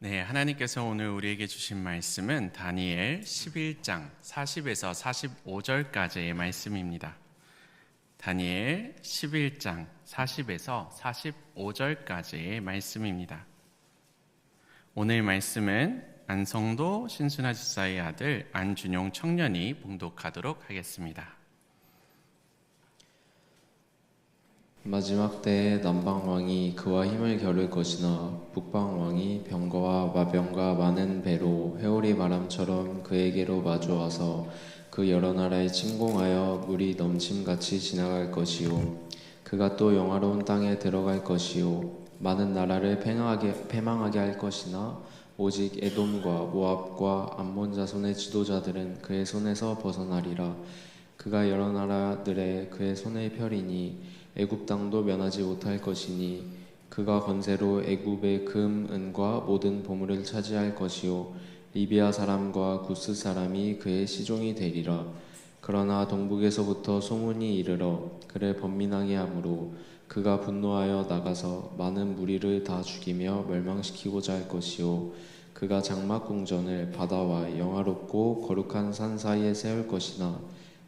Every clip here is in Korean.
네, 하나님께서 오늘 우리에게 주신 말씀은 다니엘 11장 40에서 45절까지의 말씀입니다. 다니엘 11장 40에서 45절까지의 말씀입니다. 오늘 말씀은 안성도 신순아 집사의 아들 안준용 청년이 봉독하도록 하겠습니다. 마지막 때에 남방왕이 그와 힘을 겨룰 것이나 북방왕이 병거와 마병과 많은 배로 회오리 바람처럼 그에게로 마주와서 그 여러 나라에 침공하여 물이 넘침같이 지나갈 것이요 그가 또 영화로운 땅에 들어갈 것이요 많은 나라를 패망하게 할 것이나 오직 에돔과 모압과 암몬 자손의 지도자들은 그의 손에서 벗어나리라. 그가 여러 나라들의 그의 손의 펴리니 애굽 땅도 면하지 못할 것이니 그가 건세로 애굽의 금, 은과 모든 보물을 차지할 것이요 리비아 사람과 구스 사람이 그의 시종이 되리라. 그러나 동북에서부터 소문이 이르러 그를 번민하게 하므로 그가 분노하여 나가서 많은 무리를 다 죽이며 멸망시키고자 할 것이요 그가 장막 궁전을 바다와 영화롭고 거룩한 산 사이에 세울 것이나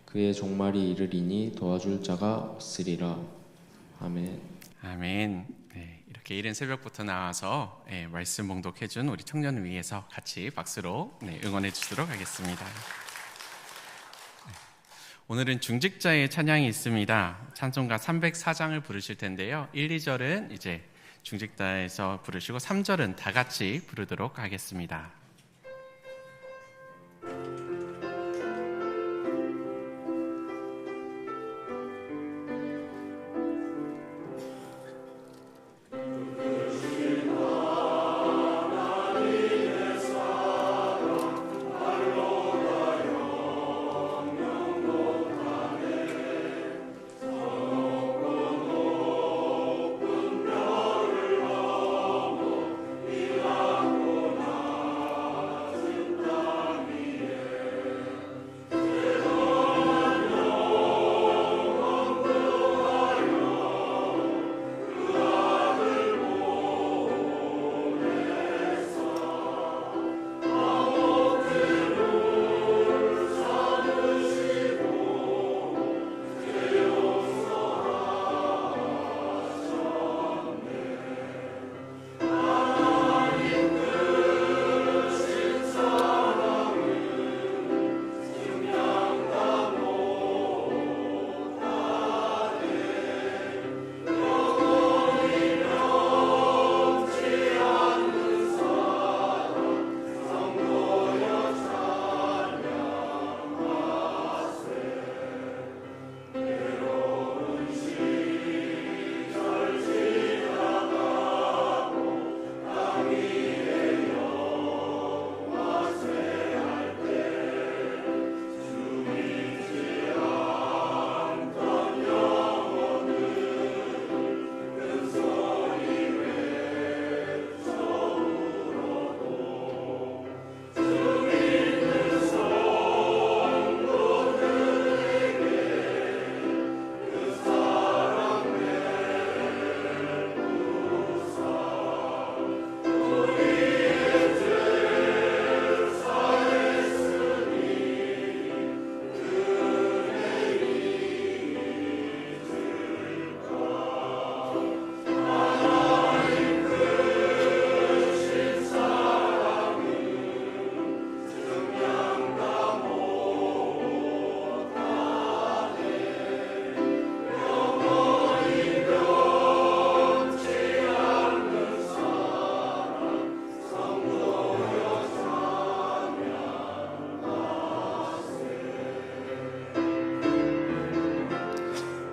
그의 종말이 이르리니 도와줄 자가 없으리라. 아멘. 아멘. 네, 이렇게 이른 새벽부터 나와서 말씀 봉독해준 우리 청년을 위해서 같이 박수로 응원해 주도록 하겠습니다. 오늘은 중직자의 찬양이 있습니다. 찬송가 304장을 부르실 텐데요. 1, 2절은 이제 중직자에서 부르시고 3절은 다 같이 부르도록 하겠습니다.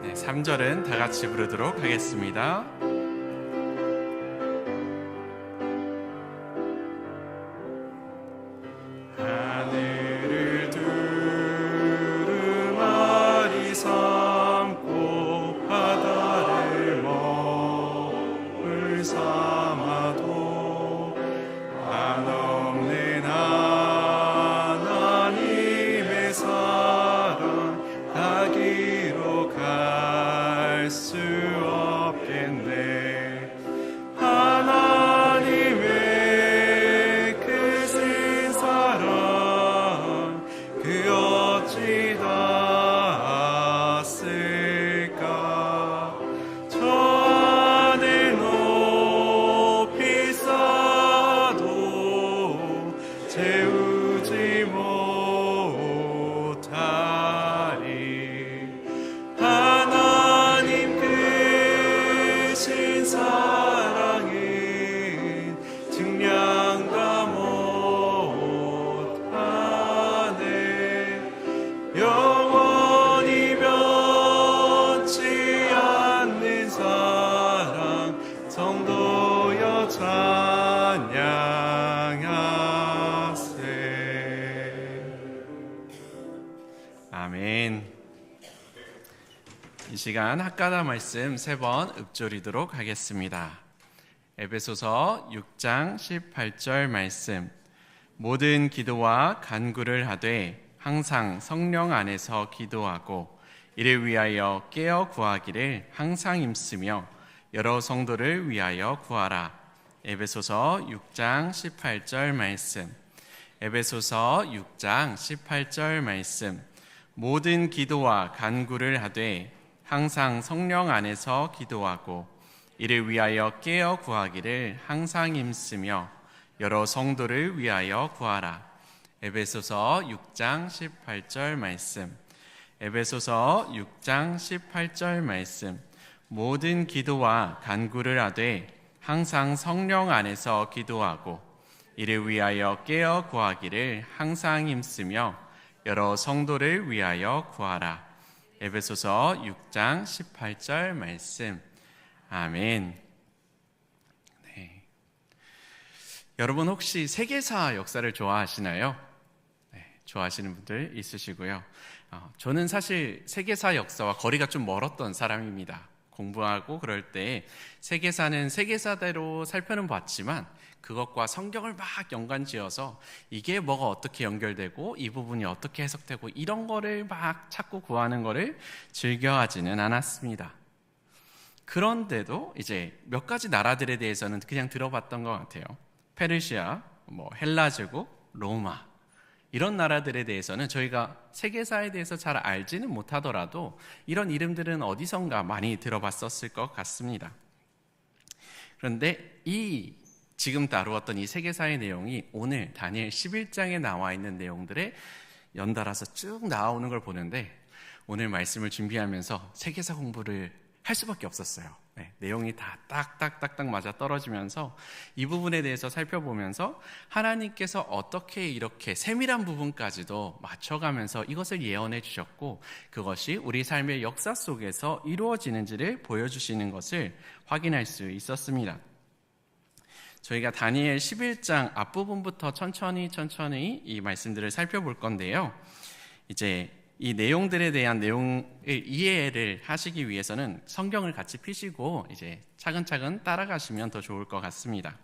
네, 3절은 다 같이 부르도록 하겠습니다. 하늘을 두루마리 삼고 바다를 먹을 삼아도 한없는 하나님의 사랑 다 기록할 수 없겠네. 찬양하세. 아멘. 이 시간 학가다 말씀 3번 읊조리도록 하겠습니다. 에베소서 6장 18절 말씀. 모든 기도와 간구를 하되 항상 성령 안에서 기도하고 이를 위하여 깨어 구하기를 항상 힘쓰며 여러 성도를 위하여 구하라. 에베소서 6장 18절 말씀. 에베소서 6장 18절 말씀. 모든 기도와 간구를 하되 항상 성령 안에서 기도하고 이를 위하여 깨어 구하기를 항상 힘쓰며 여러 성도를 위하여 구하라. 에베소서 6장 18절 말씀. 에베소서 6장 18절 말씀. 모든 기도와 간구를 하되 항상 성령 안에서 기도하고 이를 위하여 깨어 구하기를 항상 힘쓰며 여러 성도를 위하여 구하라. 에베소서 6장 18절 말씀. 아멘. 네. 여러분 혹시 세계사 역사를 좋아하시나요? 네, 좋아하시는 분들 있으시고요. 저는 사실 세계사 역사와 거리가 좀 멀었던 사람입니다. 공부하고 그럴 때 세계사는 세계사대로 살펴는 봤지만 그것과 성경을 막 연관지어서 이게 뭐가 어떻게 연결되고 이 부분이 어떻게 해석되고 이런 거를 막 찾고 구하는 거를 즐겨하지는 않았습니다. 그런데도 이제 몇 가지 나라들에 대해서는 그냥 들어봤던 것 같아요. 페르시아, 헬라 제국, 로마 이런 나라들에 대해서는 저희가 세계사에 대해서 잘 알지는 못하더라도 이런 이름들은 어디선가 많이 들어봤었을 것 같습니다. 그런데 지금 다루었던 이 세계사의 내용이 오늘 다니엘 11장에 나와 있는 내용들에 연달아서 쭉 나오는 걸 보는데 오늘 말씀을 준비하면서 세계사 공부를 할 수밖에 없었어요. 네, 내용이 다 딱딱딱딱 맞아 떨어지면서 이 부분에 대해서 살펴보면서 하나님께서 어떻게 이렇게 세밀한 부분까지도 맞춰가면서 이것을 예언해 주셨고 그것이 우리 삶의 역사 속에서 이루어지는지를 보여주시는 것을 확인할 수 있었습니다. 저희가 다니엘 11장 앞부분부터 천천히 이 말씀들을 살펴볼 건데요. 이제 이 내용들에 대한 내용을 이해를 하시기 위해서는 성경을 같이 펴시고 이제 차근차근 따라가시면 더 좋을 것 같습니다.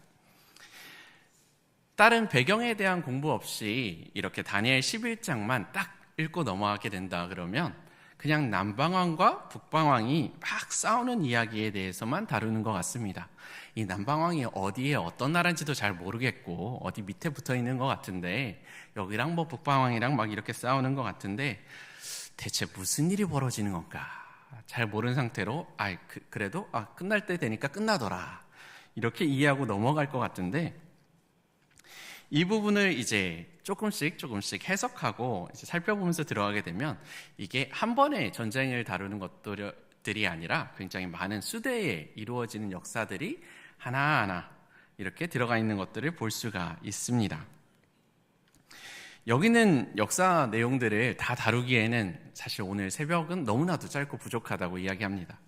다른 배경에 대한 공부 없이 이렇게 다니엘 11장만 딱 읽고 넘어가게 된다 그러면 그냥 남방왕과 북방왕이 막 싸우는 이야기에 대해서만 다루는 것 같습니다. 이 남방왕이 어디에 어떤 나라인지도 잘 모르겠고 어디 밑에 붙어 있는 것 같은데 여기랑 북방왕이랑 막 이렇게 싸우는 것 같은데 대체 무슨 일이 벌어지는 건가 잘 모르는 상태로 그래도 끝날 때 되니까 끝나더라 이렇게 이해하고 넘어갈 것 같은데 이 부분을 이제 조금씩 해석하고 이제 살펴보면서 들어가게 되면 이게 한 번의 전쟁을 다루는 것들이 아니라 굉장히 많은 수대에 이루어지는 역사들이 하나하나 이렇게 들어가 있는 것들을 볼 수가 있습니다. 여기는 역사 내용들을 다 다루기에는 사실 오늘 새벽은 너무나도 짧고 부족하다고 이야기합니다.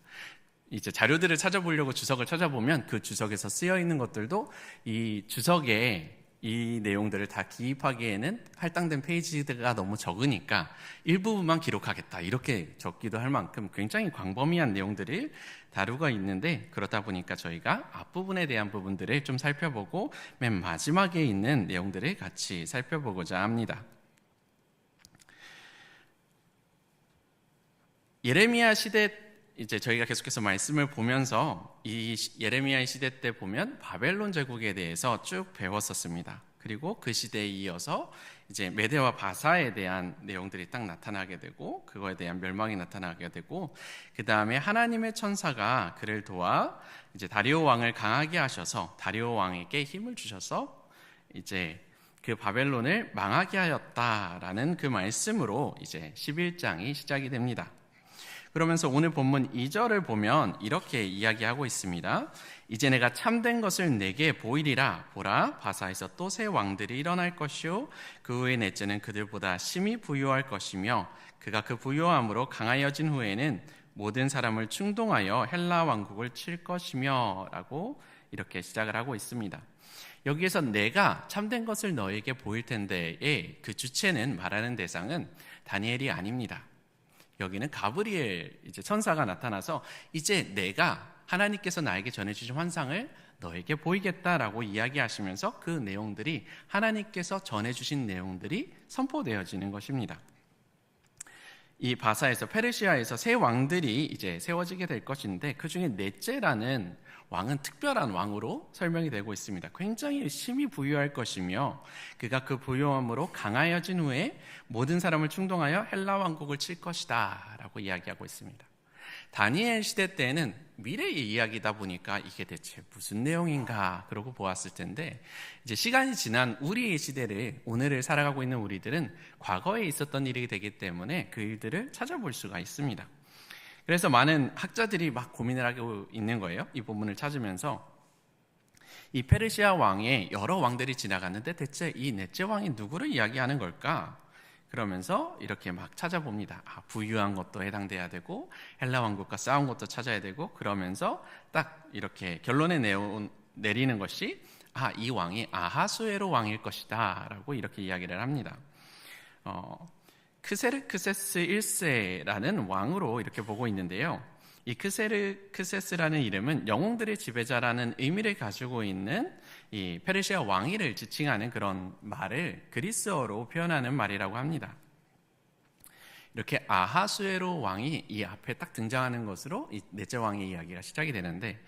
이제 자료들을 찾아보려고 주석을 찾아보면 그 주석에서 쓰여 있는 것들도 이 주석에 이 내용들을 다 기입하기에는 할당된 페이지가 너무 적으니까 일부분만 기록하겠다 이렇게 적기도 할 만큼 굉장히 광범위한 내용들을 다루고 있는데 그러다 보니까 저희가 앞부분에 대한 부분들을 좀 살펴보고 맨 마지막에 있는 내용들을 같이 살펴보고자 합니다. 예레미야 시대 이제 저희가 계속해서 말씀을 보면서 이 예레미야의 시대 때 보면 바벨론 제국에 대해서 쭉 배웠었습니다. 그리고 그 시대에 이어서 이제 메대와 바사에 대한 내용들이 딱 나타나게 되고 그거에 대한 멸망이 나타나게 되고 그 다음에 하나님의 천사가 그를 도와 이제 다리오 왕을 강하게 하셔서 다리오 왕에게 힘을 주셔서 이제 그 바벨론을 망하게 하였다라는 그 말씀으로 이제 11장이 시작이 됩니다. 그러면서 오늘 본문 2절을 보면 이렇게 이야기하고 있습니다. 이제 내가 참된 것을 내게 보이리라. 보라, 바사에서 또 새 왕들이 일어날 것이요 그 후에 넷째는 그들보다 심히 부유할 것이며 그가 그 부유함으로 강하여진 후에는 모든 사람을 충동하여 헬라 왕국을 칠 것이며 라고 이렇게 시작을 하고 있습니다. 여기에서 내가 참된 것을 너에게 보일 텐데의 그 주체는 말하는 대상은 다니엘이 아닙니다. 여기는 가브리엘 이제 천사가 나타나서 이제 내가 하나님께서 나에게 전해주신 환상을 너에게 보이겠다라고 이야기하시면서 그 내용들이 하나님께서 전해주신 내용들이 선포되어지는 것입니다. 이 바사에서 페르시아에서 세 왕들이 이제 세워지게 될 것인데 그 중에 넷째라는 왕은 특별한 왕으로 설명이 되고 있습니다. 굉장히 심히 부유할 것이며 그가 그 부유함으로 강하여진 후에 모든 사람을 충동하여 헬라 왕국을 칠 것이다 라고 이야기하고 있습니다. 다니엘 시대 때는 미래의 이야기다 보니까 이게 대체 무슨 내용인가 그러고 보았을 텐데 이제 시간이 지난 우리의 시대를 오늘을 살아가고 있는 우리들은 과거에 있었던 일이 되기 때문에 그 일들을 찾아볼 수가 있습니다. 그래서 많은 학자들이 막 고민을 하고 있는 거예요. 이 부분을 찾으면서 이 페르시아 왕의 여러 왕들이 지나갔는데 대체 이 넷째 왕이 누구를 이야기하는 걸까? 그러면서 이렇게 막 찾아봅니다. 부유한 것도 해당돼야 되고 헬라 왕국과 싸운 것도 찾아야 되고 그러면서 딱 이렇게 결론에 내리는 것이 이 왕이 아하수에로 왕일 것이다 라고 이렇게 이야기를 합니다. 크세르크세스 1세라는 왕으로 이렇게 보고 있는데요. 이 크세르크세스라는 이름은 영웅들의 지배자라는 의미를 가지고 있는 이 페르시아 왕위를 지칭하는 그런 말을 그리스어로 표현하는 말이라고 합니다. 이렇게 아하수에로 왕이 이 앞에 딱 등장하는 것으로 이 넷째 왕의 이야기가 시작이 되는데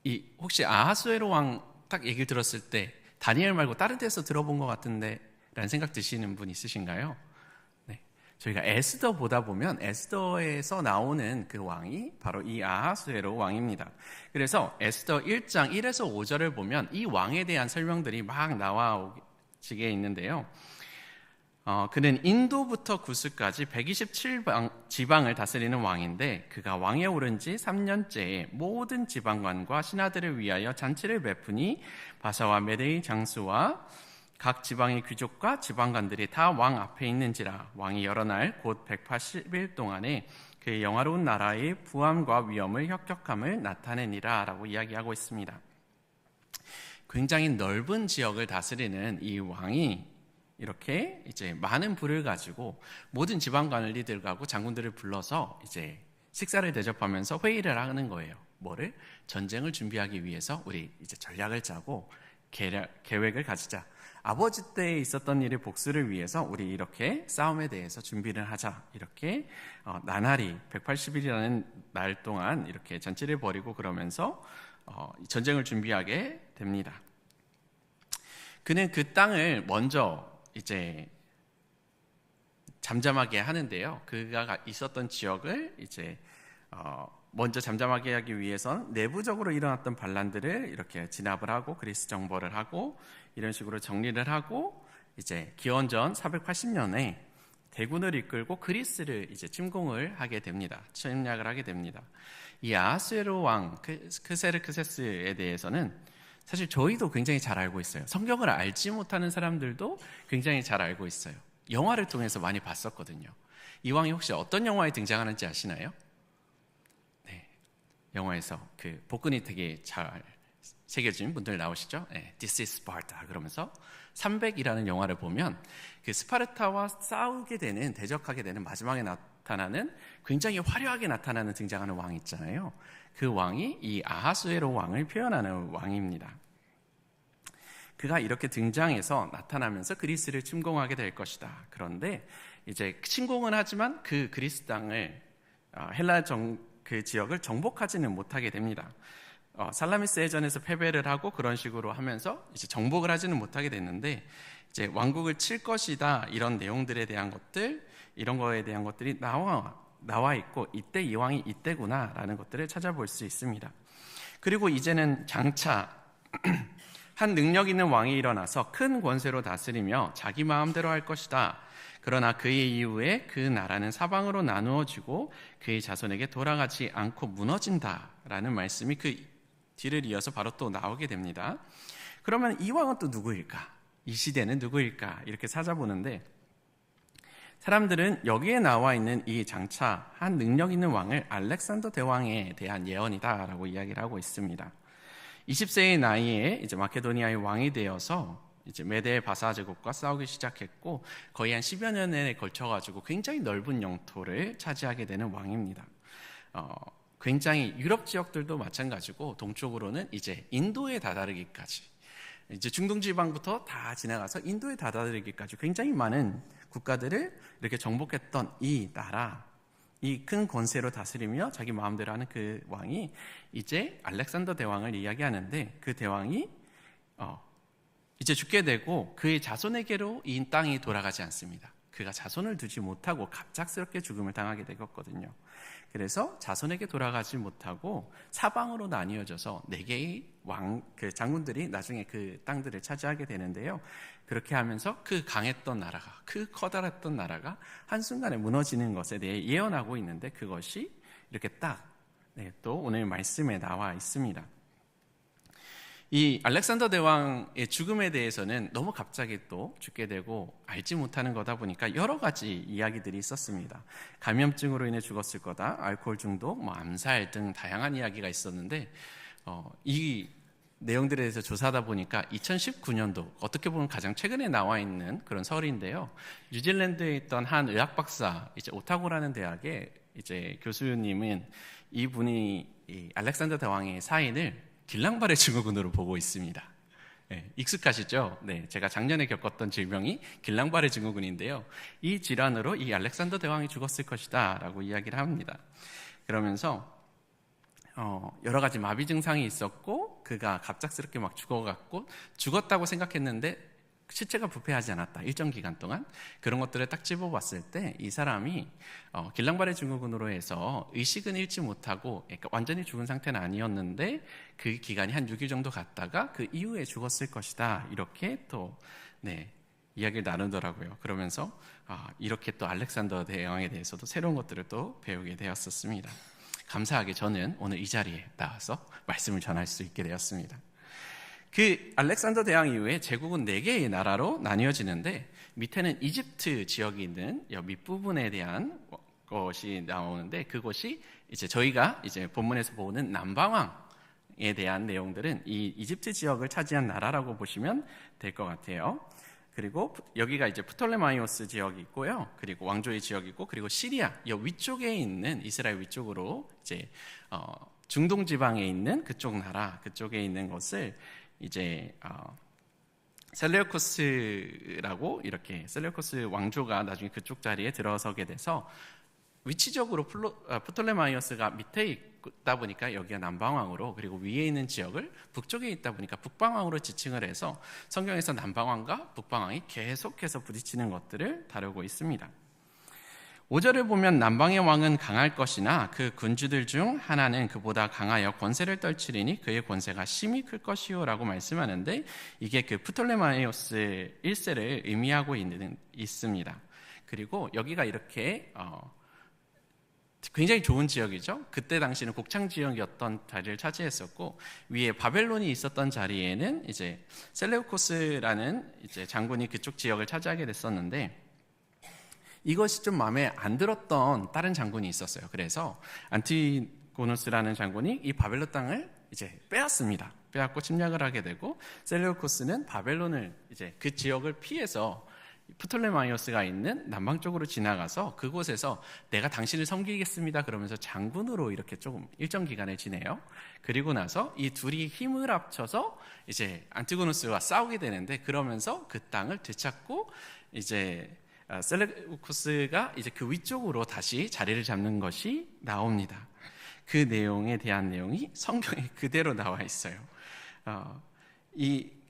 이 혹시 아하수에로 왕 딱 얘기를 들었을 때 다니엘 말고 다른 데서 들어본 것 같은데 라는 생각 드시는 분 있으신가요? 저희가 에스더 보다 보면 에스더에서 나오는 그 왕이 바로 이 아하수에로 왕입니다. 그래서 에스더 1장 1에서 5절을 보면 이 왕에 대한 설명들이 막 나와지게 있는데요. 그는 인도부터 구스까지 127지방을 다스리는 왕인데 그가 왕에 오른 지 3년째에 모든 지방관과 신하들을 위하여 잔치를 베푸니 바사와 메대의 장수와 각 지방의 귀족과 지방관들이 다 왕 앞에 있는지라. 왕이 여러 날 곧 180일 동안에 그의 영화로운 나라의 부함과 위엄을 혁혁함을 나타내니라 라고 이야기하고 있습니다. 굉장히 넓은 지역을 다스리는 이 왕이 이렇게 이제 많은 부를 가지고 모든 지방 관리들하고 장군들을 불러서 이제 식사를 대접하면서 회의를 하는 거예요. 뭐를? 전쟁을 준비하기 위해서 우리 이제 전략을 짜고 계획을 가지자. 아버지 때에 있었던 일의 복수를 위해서 우리 이렇게 싸움에 대해서 준비를 하자. 이렇게 나날이 180일이라는 날 동안 이렇게 잔치를 벌이고 그러면서 전쟁을 준비하게 됩니다. 그는 그 땅을 먼저 이제 잠잠하게 하는데요. 그가 있었던 지역을 이제 먼저 잠잠하게 하기 위해선 내부적으로 일어났던 반란들을 이렇게 진압을 하고 그리스 정벌을 하고 이런 식으로 정리를 하고 이제 기원전 480년에 대군을 이끌고 그리스를 이제 침공을 하게 됩니다. 침략을 하게 됩니다. 이 아하수에로 왕 크세르크세스에 대해서는 사실 저희도 굉장히 잘 알고 있어요. 성경을 알지 못하는 사람들도 굉장히 잘 알고 있어요. 영화를 통해서 많이 봤었거든요. 이 왕이 혹시 어떤 영화에 등장하는지 아시나요? 네, 영화에서 그 복근이 되게 잘 새겨진 분들 나오시죠? 네, This is Sparta 그러면서 300이라는 영화를 보면 그 스파르타와 싸우게 되는 대적하게 되는 마지막에 나타나는 굉장히 화려하게 나타나는 등장하는 왕이 있잖아요. 그 왕이 이 아하수에로 왕을 표현하는 왕입니다. 그가 이렇게 등장해서 나타나면서 그리스를 침공하게 될 것이다. 그런데 이제 침공은 하지만 그 그리스 땅을 헬라 그 지역을 정복하지는 못하게 됩니다. 살라미스 해전에서 패배를 하고 그런 식으로 하면서 이제 정복을 하지는 못하게 됐는데 이제 왕국을 칠 것이다 이런 내용들에 대한 것들 이런 거에 대한 것들이 나와 있고 이때 이 왕이 이때구나라는 것들을 찾아볼 수 있습니다. 그리고 이제는 장차 한 능력 있는 왕이 일어나서 큰 권세로 다스리며 자기 마음대로 할 것이다. 그러나 그의 이후에 그 나라는 사방으로 나누어지고 그의 자손에게 돌아가지 않고 무너진다라는 말씀이 그 뒤를 이어서 바로 또 나오게 됩니다. 그러면 이 왕은 또 누구일까? 이 시대는 누구일까? 이렇게 찾아보는데 사람들은 여기에 나와 있는 이 장차 한 능력 있는 왕을 알렉산더 대왕에 대한 예언이다라고 이야기를 하고 있습니다. 20세의 나이에 이제 마케도니아의 왕이 되어서 이제 메데 바사 제국과 싸우기 시작했고 거의 한 10여 년에 걸쳐 가지고 굉장히 넓은 영토를 차지하게 되는 왕입니다. 굉장히 유럽 지역들도 마찬가지고 동쪽으로는 이제 인도에 다다르기까지, 이제 중동 지방부터 다 지나가서 인도에 다다르기까지 굉장히 많은 국가들을 이렇게 정복했던 이 나라, 이 큰 권세로 다스리며 자기 마음대로 하는 그 왕이 이제 알렉산더 대왕을 이야기하는데, 그 대왕이 이제 죽게 되고 그의 자손에게로 이 땅이 돌아가지 않습니다. 그가 자손을 두지 못하고 갑작스럽게 죽음을 당하게 되었거든요. 그래서 자손에게 돌아가지 못하고 사방으로 나뉘어져서 4개의 그 장군들이 나중에 그 땅들을 차지하게 되는데요. 그렇게 하면서 그 강했던 나라가, 그 커다랬던 나라가 한순간에 무너지는 것에 대해 예언하고 있는데, 그것이 이렇게 딱 또 오늘 말씀에 나와 있습니다. 이 알렉산더 대왕의 죽음에 대해서는 너무 갑자기 또 죽게 되고 알지 못하는 거다 보니까 여러 가지 이야기들이 있었습니다. 감염증으로 인해 죽었을 거다, 알코올 중독, 암살 등 다양한 이야기가 있었는데 이 내용들에 대해서 조사하다 보니까 2019년도 어떻게 보면 가장 최근에 나와 있는 그런 설인데요. 뉴질랜드에 있던 한 의학 박사, 이제 오타고라는 대학의 이제 교수님은 이분이 이 알렉산더 대왕의 사인을 길랑발의 증후군으로 보고 있습니다. 네, 익숙하시죠? 네, 제가 작년에 겪었던 질병이 길랑발의 증후군인데요. 이 질환으로 이 알렉산더 대왕이 죽었을 것이다 라고 이야기를 합니다. 그러면서 여러 가지 마비 증상이 있었고 그가 갑작스럽게 막 죽어갔고, 죽었다고 생각했는데 시체가 부패하지 않았다, 일정 기간 동안. 그런 것들을 딱 집어봤을 때 이 사람이 길랑발의 증후군으로 해서 의식은 잃지 못하고, 그러니까 완전히 죽은 상태는 아니었는데 그 기간이 한 6일 정도 갔다가 그 이후에 죽었을 것이다, 이렇게 또 이야기를 나누더라고요. 그러면서 이렇게 또 알렉산더 대왕에 대해서도 새로운 것들을 또 배우게 되었었습니다. 감사하게 저는 오늘 이 자리에 나와서 말씀을 전할 수 있게 되었습니다. 그 알렉산더 대왕 이후에 제국은 4개의 나라로 나뉘어지는데, 밑에는 이집트 지역이 있는 밑부분에 대한 것이 나오는데, 그것이 이제 저희가 이제 본문에서 보는 남방왕에 대한 내용들은 이 이집트 지역을 차지한 나라라고 보시면 될 것 같아요. 그리고 여기가 이제 프톨레마이오스 지역이 있고요. 그리고 왕조의 지역이 있고, 그리고 시리아 이 위쪽에 있는, 이스라엘 위쪽으로 이제 중동 지방에 있는 그쪽 나라, 그쪽에 있는 것을 이제 셀레우코스라고, 이렇게 셀레우코스 왕조가 나중에 그쪽 자리에 들어서게 돼서, 위치적으로 프톨레마이오스가 밑에 있다 보니까 여기가 남방왕으로, 그리고 위에 있는 지역을 북쪽에 있다 보니까 북방왕으로 지칭을 해서 성경에서 남방왕과 북방왕이 계속해서 부딪히는 것들을 다루고 있습니다. 5절을 보면 남방의 왕은 강할 것이나 그 군주들 중 하나는 그보다 강하여 권세를 떨치리니 그의 권세가 심히 클 것이요 라고 말씀하는데, 이게 그 프톨레마이오스 1세를 의미하고 있습니다. 그리고 여기가 이렇게 굉장히 좋은 지역이죠. 그때 당시는 곡창 지역이었던 자리를 차지했었고, 위에 바벨론이 있었던 자리에는 이제 셀레우코스라는 이제 장군이 그쪽 지역을 차지하게 됐었는데, 이것이 좀 마음에 안 들었던 다른 장군이 있었어요. 그래서 안티고노스라는 장군이 이 바벨론 땅을 이제 빼앗습니다. 빼앗고 침략을 하게 되고, 셀레우코스는 바벨론을 이제 그 지역을 피해서 프톨레마이오스가 있는 남방 쪽으로 지나가서 그곳에서 내가 당신을 섬기겠습니다 그러면서 장군으로 이렇게 조금 일정 기간을 지내요. 그리고 나서 이 둘이 힘을 합쳐서 이제 안티고노스와 싸우게 되는데, 그러면서 그 땅을 되찾고 이제 셀레우코스가 이제 그 위쪽으로 다시 자리를 잡는 것이 나옵니다. 그 내용에 대한 내용이 성경에 그대로 나와 있어요.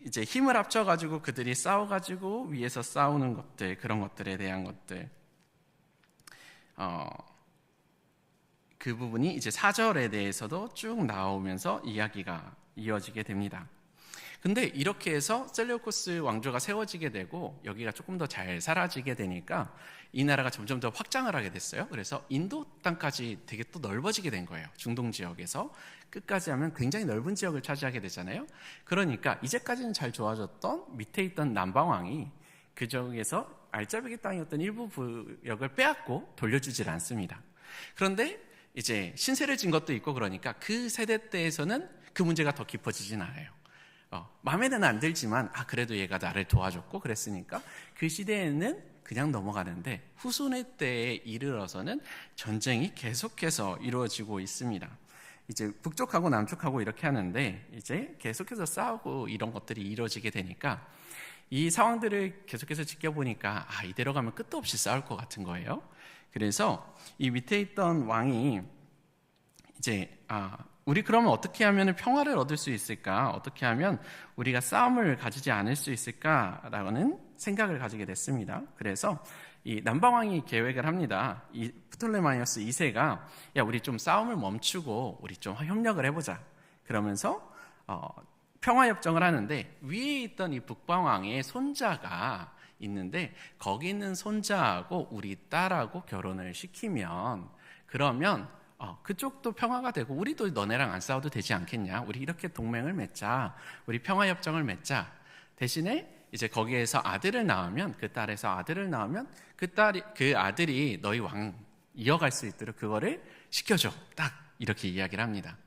이제 힘을 합쳐가지고 그들이 싸워가지고 위에서 싸우는 것들, 그런 것들에 대한 것들, 그 부분이 이제 4절에 대해서도 쭉 나오면서 이야기가 이어지게 됩니다. 근데 이렇게 해서 셀레우코스 왕조가 세워지게 되고 여기가 조금 더 잘 살아지게 되니까 이 나라가 점점 더 확장을 하게 됐어요. 그래서 인도 땅까지 되게 또 넓어지게 된 거예요. 중동 지역에서 끝까지 하면 굉장히 넓은 지역을 차지하게 되잖아요. 그러니까 이제까지는 잘 좋아졌던 밑에 있던 남방왕이 그 지역에서 알짜배기 땅이었던 일부 부역을 빼앗고 돌려주질 않습니다. 그런데 이제 신세를 진 것도 있고, 그러니까 그 세대 때에서는 그 문제가 더 깊어지진 않아요. 마음에는 안 들지만 그래도 얘가 나를 도와줬고 그랬으니까 그 시대에는 그냥 넘어가는데 후손의 때에 이르러서는 전쟁이 계속해서 이루어지고 있습니다. 이제 북쪽하고 남쪽하고 이렇게 하는데 이제 계속해서 싸우고 이런 것들이 이루어지게 되니까 이 상황들을 계속해서 지켜보니까 이대로 가면 끝도 없이 싸울 것 같은 거예요. 그래서 이 밑에 있던 왕이 이제 우리 그러면 어떻게 하면 평화를 얻을 수 있을까? 어떻게 하면 우리가 싸움을 가지지 않을 수 있을까라는 생각을 가지게 됐습니다. 그래서 이 남방왕이 계획을 합니다. 이 프톨레마이오스 2세가 우리 좀 싸움을 멈추고 우리 좀 협력을 해보자. 그러면서 평화협정을 하는데 위에 있던 이 북방왕의 손자가 있는데 거기 있는 손자하고 우리 딸하고 결혼을 시키면 그러면 그쪽도 평화가 되고 우리도 너네랑 안 싸워도 되지 않겠냐? 우리 이렇게 동맹을 맺자. 우리 평화협정을 맺자. 대신에 이제 거기에서 아들을 낳으면 그 딸에서 아들을 낳으면 그 아들이 너희 왕 이어갈 수 있도록 그거를 시켜줘. 딱 이렇게 이야기를 합니다.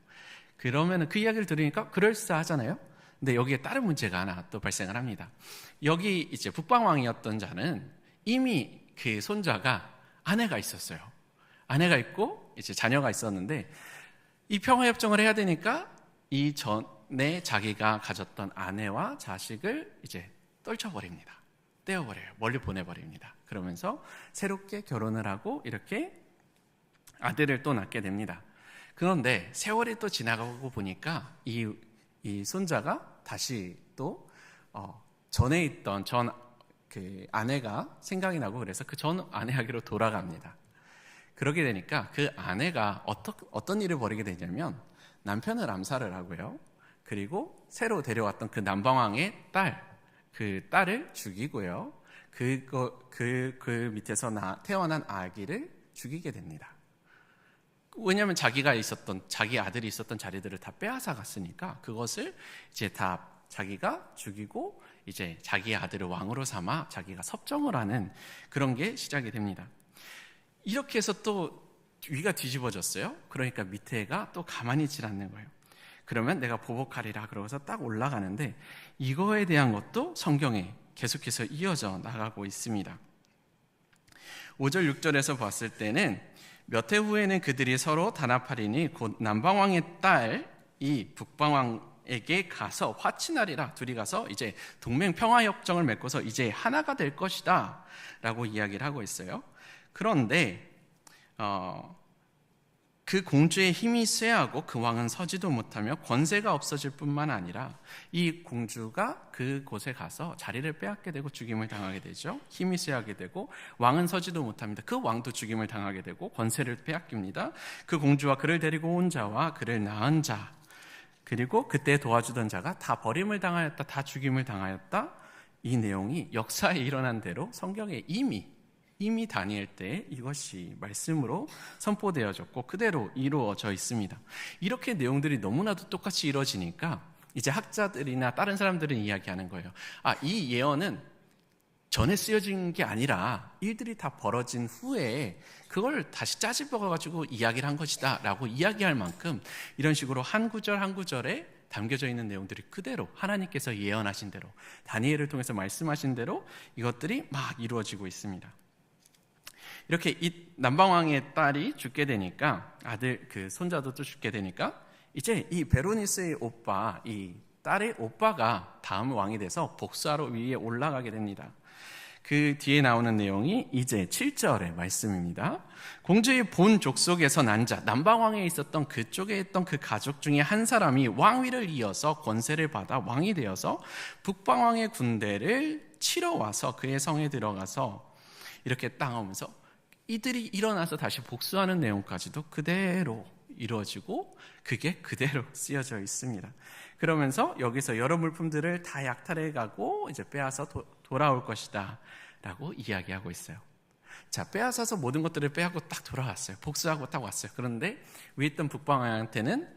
그러면 그 이야기를 들으니까 그럴싸하잖아요. 근데 여기에 다른 문제가 하나 또 발생을 합니다. 여기 이제 북방왕이었던 자는 이미 그 손자가 아내가 있었어요. 아내가 있고 이제 자녀가 있었는데 이 평화협정을 해야 되니까 이 전에 자기가 가졌던 아내와 자식을 이제 떨쳐버립니다. 떼어버려요. 멀리 보내버립니다. 그러면서 새롭게 결혼을 하고 이렇게 아들을 또 낳게 됩니다. 그런데 세월이 또 지나가고 보니까 이 손자가 다시 또 전에 있던 그 아내가 생각이 나고 그래서 그 전 아내에게로 돌아갑니다. 그러게 되니까 그 아내가 어떤 일을 벌이게 되냐면 남편을 암살을 하고요. 그리고 새로 데려왔던 그 남방왕의 그 딸을 죽이고요. 그 밑에서 태어난 아기를 죽이게 됩니다. 왜냐하면 자기 아들이 있었던 자리들을 다 빼앗아 갔으니까 그것을 이제 다 자기가 죽이고 이제 자기의 아들을 왕으로 삼아 자기가 섭정을 하는 그런 게 시작이 됩니다. 이렇게 해서 또 위가 뒤집어졌어요. 그러니까 밑에가 또 가만히 있지 않는 거예요. 그러면 내가 보복하리라 그러고서 딱 올라가는데 이거에 대한 것도 성경에 계속해서 이어져 나가고 있습니다. 5절 6절에서 봤을 때는 몇 해 후에는 그들이 서로 단합하리니 곧 남방왕의 딸이 북방왕에게 가서 화친하리라. 둘이 가서 이제 동맹 평화협정을 맺고서 이제 하나가 될 것이다 라고 이야기를 하고 있어요. 그런데 그 공주의 힘이 쇠하고 그 왕은 서지도 못하며 권세가 없어질 뿐만 아니라 이 공주가 그곳에 가서 자리를 빼앗게 되고 죽임을 당하게 되죠. 힘이 쇠하게 되고 왕은 서지도 못합니다. 그 왕도 죽임을 당하게 되고 권세를 빼앗깁니다. 그 공주와 그를 데리고 온 자와 그를 낳은 자 그리고 그때 도와주던 자가 다 버림을 당하였다. 다 죽임을 당하였다. 이 내용이 역사에 일어난 대로 성경에 이미 다니엘 때 이것이 말씀으로 선포되어졌고 그대로 이루어져 있습니다. 이렇게 내용들이 너무나도 똑같이 이루어지니까 이제 학자들이나 다른 사람들은 이야기하는 거예요. 이 예언은 전에 쓰여진 게 아니라 일들이 다 벌어진 후에 그걸 다시 짜집어가지고 이야기를 한 것이다 라고 이야기할 만큼 이런 식으로 한 구절 한 구절에 담겨져 있는 내용들이 그대로 하나님께서 예언하신 대로 다니엘을 통해서 말씀하신 대로 이것들이 막 이루어지고 있습니다. 이렇게 이 남방왕의 딸이 죽게 되니까 그 손자도 또 죽게 되니까 이제 이 베로니스의 오빠, 이 딸의 오빠가 다음 왕이 돼서 복수하러 위에 올라가게 됩니다. 그 뒤에 나오는 내용이 이제 7절의 말씀입니다. 공주의 본 족속에서 난 자, 남방왕에 있었던 그쪽에 있던 그 가족 중에 한 사람이 왕위를 이어서 권세를 받아 왕이 되어서 북방왕의 군대를 치러 와서 그의 성에 들어가서 이렇게 땅하면서 이들이 일어나서 다시 복수하는 내용까지도 그대로 이루어지고 그게 그대로 쓰여져 있습니다. 그러면서 여기서 여러 물품들을 다 약탈해 가고 이제 빼앗아 돌아올 것이다 라고 이야기하고 있어요. 자, 빼앗아서 모든 것들을 빼앗고 딱 돌아왔어요. 복수하고 딱 왔어요. 그런데 위에 있던 북방왕한테는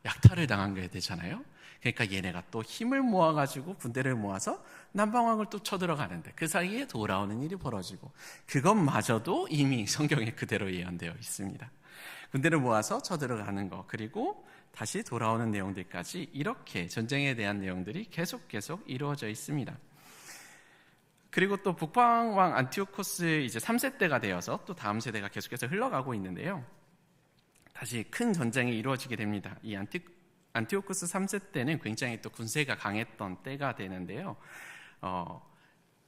약탈을 당한 게 되잖아요. 그러니까 얘네가 또 힘을 모아가지고 군대를 모아서 남방왕을 또 쳐들어가는데 그 사이에 돌아오는 일이 벌어지고 그것마저도 이미 성경에 그대로 예언되어 있습니다. 군대를 모아서 쳐들어가는 거 그리고 다시 돌아오는 내용들까지 이렇게 전쟁에 대한 내용들이 계속 이루어져 있습니다. 그리고 또 북방왕 안티오코스 이제 3세 때가 되어서 또 다음 세대가 계속해서 흘러가고 있는데요. 다시 큰 전쟁이 이루어지게 됩니다. 이 안티오코스 3세 때는 굉장히 또 군세가 강했던 때가 되는데요.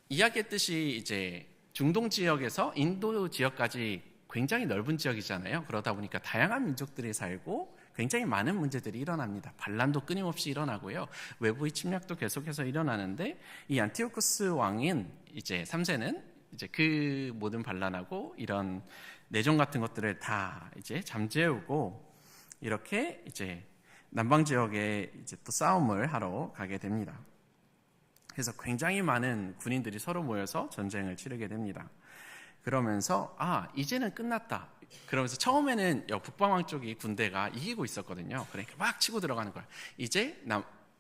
이야기했듯이 이제 중동 지역에서 인도 지역까지 굉장히 넓은 지역이잖아요. 그러다 보니까 다양한 민족들이 살고 굉장히 많은 문제들이 일어납니다. 반란도 끊임없이 일어나고요. 외부의 침략도 계속해서 일어나는데 이 안티오코스 왕인 이제 3세는 이제 그 모든 반란하고 이런 내정 같은 것들을 다 이제 잠재우고 이렇게 이제 남방 지역에 이제 또 싸움을 하러 가게 됩니다. 그래서 굉장히 많은 군인들이 서로 모여서 전쟁을 치르게 됩니다. 그러면서 이제는 끝났다. 그러면서 처음에는 북방왕 쪽이 군대가 이기고 있었거든요. 그러니까 막 치고 들어가는 거야. 이제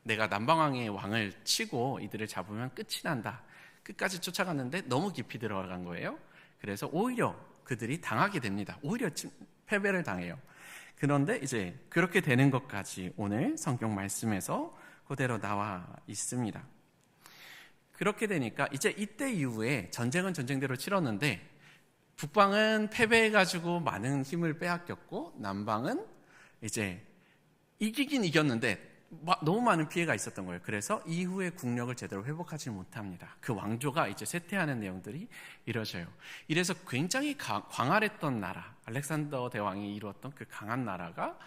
내가 남방왕의 왕을 치고 이들을 잡으면 끝이 난다. 끝까지 쫓아갔는데 너무 깊이 들어간 거예요. 그래서 오히려 그들이 당하게 됩니다. 오히려 패배를 당해요. 그런데 이제 그렇게 되는 것까지 오늘 성경 말씀에서 그대로 나와 있습니다. 그렇게 되니까 이제 이때 이후에 전쟁은 전쟁대로 치렀는데 북방은 패배해가지고 많은 힘을 빼앗겼고 남방은 이제 이기긴 이겼는데 너무 많은 피해가 있었던 거예요. 그래서 이후에 국력을 제대로 회복하지 못합니다. 그 왕조가 이제 쇠퇴하는 내용들이 이뤄져요. 이래서 굉장히 광활했던 나라, 알렉산더 대왕이 이루었던 그 강한 나라가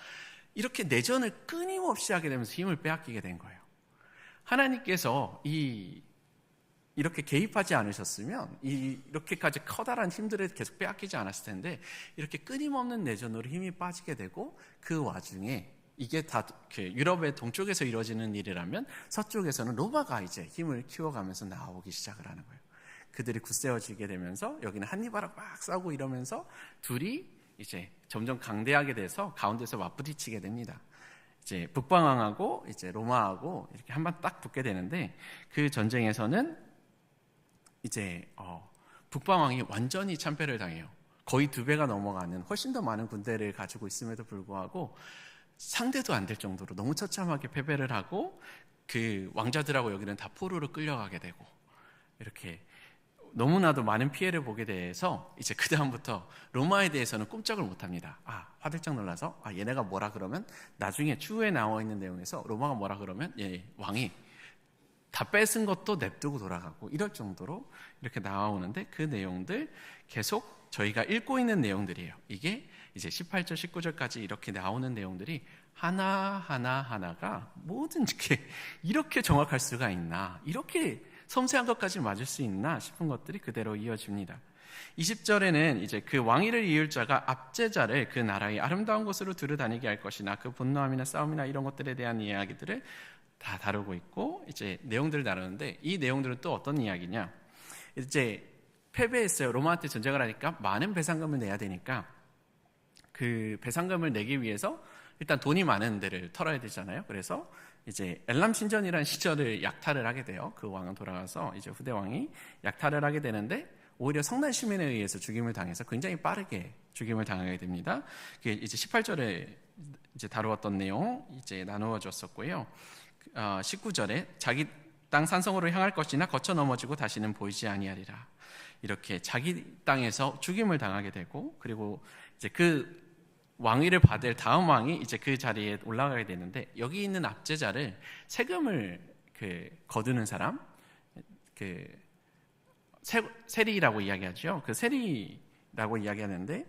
이렇게 내전을 끊임없이 하게 되면서 힘을 빼앗기게 된 거예요. 하나님께서 이렇게 개입하지 않으셨으면 이렇게까지 커다란 힘들을 계속 빼앗기지 않았을 텐데 이렇게 끊임없는 내전으로 힘이 빠지게 되고 그 와중에 이게 다 유럽의 동쪽에서 이루어지는 일이라면 서쪽에서는 로마가 이제 힘을 키워가면서 나오기 시작을 하는 거예요. 그들이 굳세어지게 되면서 여기는 한니발하고 막 싸우고 이러면서 둘이 이제 점점 강대하게 돼서 가운데서 맞부딪히게 됩니다. 이제 북방왕하고 이제 로마하고 이렇게 한번 딱 붙게 되는데 그 전쟁에서는 이제 북방왕이 완전히 참패를 당해요. 거의 2배가 넘어가는 훨씬 더 많은 군대를 가지고 있음에도 불구하고 상대도 안 될 정도로 너무 처참하게 패배를 하고 그 왕자들하고 여기는 다 포로로 끌려가게 되고 이렇게 너무나도 많은 피해를 보게 돼서 이제 그 다음부터 로마에 대해서는 꼼짝을 못합니다. 화들짝 놀라서 얘네가 뭐라 그러면 나중에 추후에 나와 있는 내용에서 로마가 뭐라 그러면 왕이 다 뺏은 것도 냅두고 돌아가고 이럴 정도로 이렇게 나오는데 그 내용들 계속 저희가 읽고 있는 내용들이에요. 이게 이제 18절, 19절까지 이렇게 나오는 내용들이 하나가 모든 이렇게 정확할 수가 있나, 이렇게 섬세한 것까지 맞을 수 있나 싶은 것들이 그대로 이어집니다. 20절에는 이제 그 왕위를 이을 자가 압제자를 그 나라의 아름다운 곳으로 두루다니게 할 것이나 그 분노함이나 싸움이나 이런 것들에 대한 이야기들을 다 다루고 있고 이제 내용들을 다루는데 이 내용들은 또 어떤 이야기냐, 이제 패배했어요. 로마한테 전쟁을 하니까 많은 배상금을 내야 되니까 그 배상금을 내기 위해서 일단 돈이 많은 데를 털어야 되잖아요. 그래서 이제 엘람 신전이라는 시절을 약탈을 하게 돼요. 그 왕은 돌아가서 이제 후대 왕이 약탈을 하게 되는데 오히려 성난 시민에 의해서 죽임을 당해서 굉장히 빠르게 죽임을 당하게 됩니다. 그게 이제 18절에 이제 다루었던 내용 이제 나누어졌었고요. 19절에 자기 땅 산성으로 향할 것이나 거쳐 넘어지고 다시는 보이지 아니하리라. 이렇게 자기 땅에서 죽임을 당하게 되고 그리고 이제 그 왕위를 받을 다음 왕이 이제 그 자리에 올라가게 되는데 여기 있는 압제자를 세금을 거두는 사람, 세리라고 이야기하죠. 그 세리라고 이야기하는데